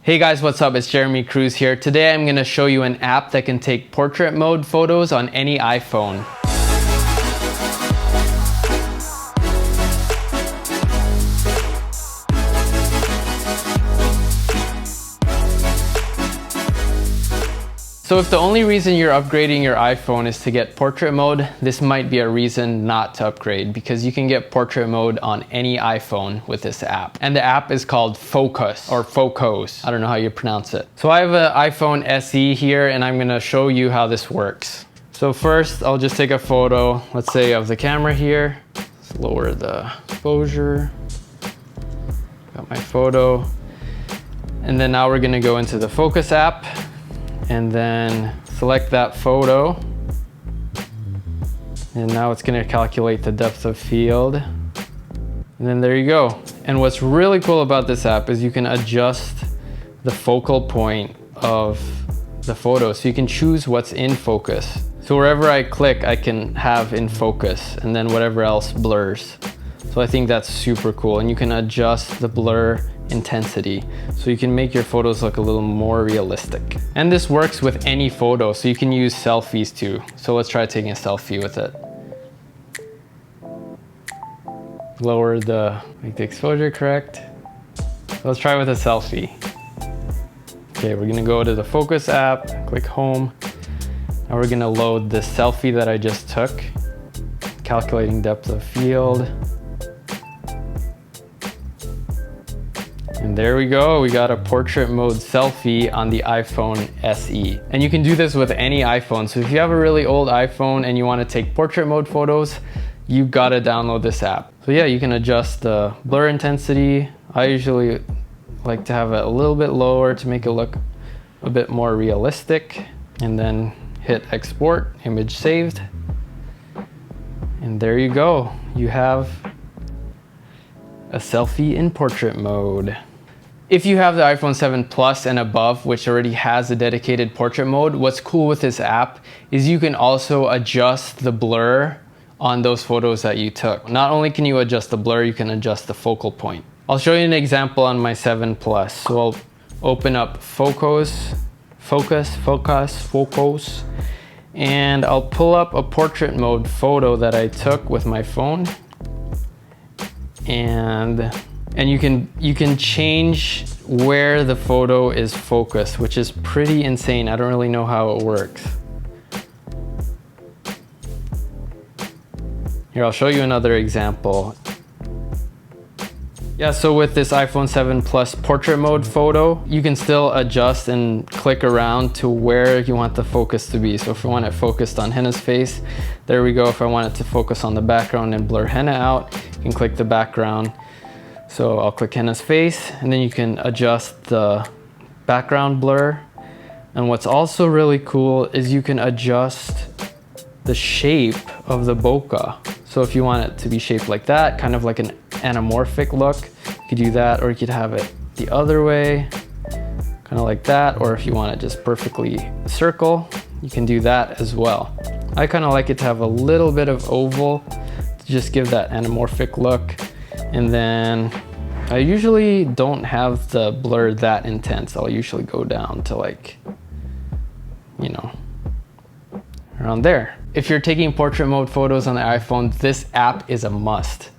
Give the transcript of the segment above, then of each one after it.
Hey guys, what's up? It's Kruis here. Today I'm going to show you an app that can take portrait mode photos on any iPhone. So if the only reason you're upgrading your iPhone is to get portrait mode, this might be a reason not to upgrade, because you can get portrait mode on any iPhone with this app. And the app is called Focus or Focos. I don't know how you pronounce it. So I have an iPhone SE here and I'm gonna show you how this works. So first I'll just take a photo, let's say of the camera here. Let's lower the exposure. Got my photo. And then now we're gonna go into the Focus app and then select that photo. And now it's gonna calculate the depth of field. And then there you go. And what's really cool about this app is you can adjust the focal point of the photo. So you can choose what's in focus. So wherever I click, I can have in focus, and then whatever else blurs. So I think that's super cool. And you can adjust the blur intensity, so you can make your photos look a little more realistic. And this works with any photo, so you can use selfies too. So let's try taking a selfie with it. Lower make the exposure correct. Let's try with a selfie. Okay, we're gonna go to the Focus app, click home. Now we're gonna load the selfie that I just took, calculating depth of field. And there we go, we got a portrait mode selfie on the iPhone SE. And you can do this with any iPhone. So if you have a really old iPhone and you want to take portrait mode photos, you gotta download this app. So yeah, you can adjust the blur intensity. I usually like to have it a little bit lower to make it look a bit more realistic. And then hit export, image saved. And there you go, you have a selfie in portrait mode. If you have the iPhone 7 Plus and above, which already has a dedicated portrait mode, what's cool with this app is you can also adjust the blur on those photos that you took. Not only can you adjust the blur, you can adjust the focal point. I'll show you an example on my 7 Plus. So I'll open up Focus, and I'll pull up a portrait mode photo that I took with my phone. And you can change where the photo is focused, which is pretty insane. I don't really know how it works. Here, I'll show you another example. Yeah, so with this iPhone 7 Plus portrait mode photo, you can still adjust and click around to where you want the focus to be. So if I want it focused on Henna's face, there we go. If I want it to focus on the background and blur Henna out, you can click the background. So I'll click Henna's face, and then you can adjust the background blur. And what's also really cool is you can adjust the shape of the bokeh. So if you want it to be shaped like that, kind of like an anamorphic look, you could do that, or you could have it the other way, kind of like that. Or if you want it just perfectly circle, you can do that as well. I kind of like it to have a little bit of oval to just give that anamorphic look. And then I usually don't have the blur that intense. I'll usually go down to like, you know, around there. If you're taking portrait mode photos on the iPhone, this app is a must.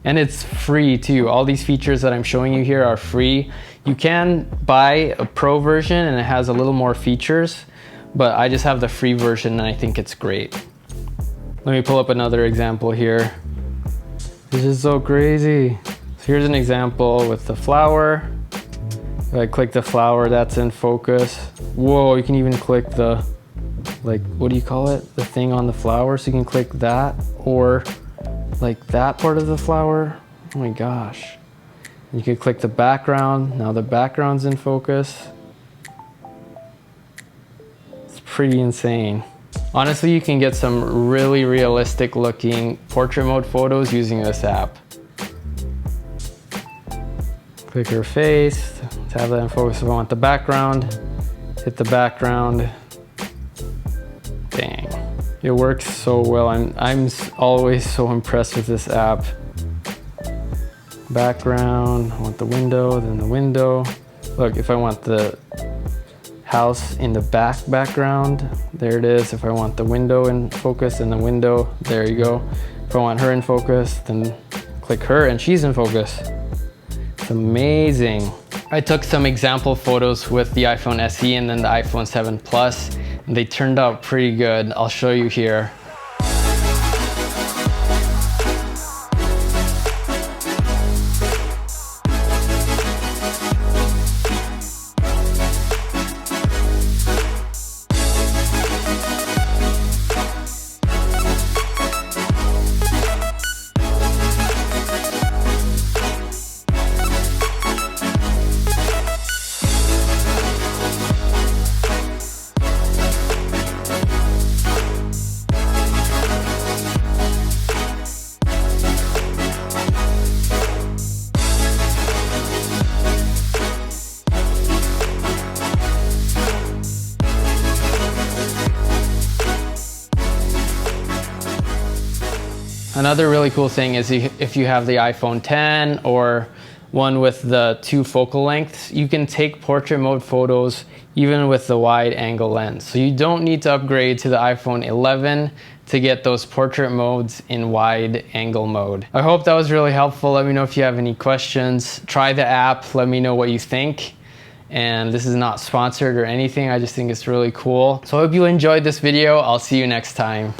And it's free too. All these features that I'm showing you here are free. You can buy a pro version and it has a little more features, but I just have the free version and I think it's great. Let me pull up another example here. This is so crazy. So here's an example with the flower. If I click the flower, that's in focus. Whoa, you can even click the, like, what do you call it? The thing on the flower. So you can click that, or like that part of the flower. Oh my gosh. You can click the background. Now the background's in focus. It's pretty insane. Honestly, you can get some really realistic looking portrait mode photos using this app. Click her face, to have that in focus. If I want the background, hit the background. Dang, it works so well. I'm always so impressed with this app. Background, I want the window, then the window. Look, if I want the house in the background, there it is. If I want the window in focus, in the window, there you go. If I want her in focus, then click her and she's in focus. It's amazing. I took some example photos with the iPhone SE and then the iPhone 7 Plus, and they turned out pretty good. I'll show you here. Another really cool thing is if you have the iPhone 10 or one with the 2 focal lengths, you can take portrait mode photos even with the wide angle lens. So you don't need to upgrade to the iPhone 11 to get those portrait modes in wide angle mode. I hope that was really helpful. Let me know if you have any questions. Try the app, let me know what you think. And this is not sponsored or anything, I just think it's really cool. So I hope you enjoyed this video. I'll see you next time.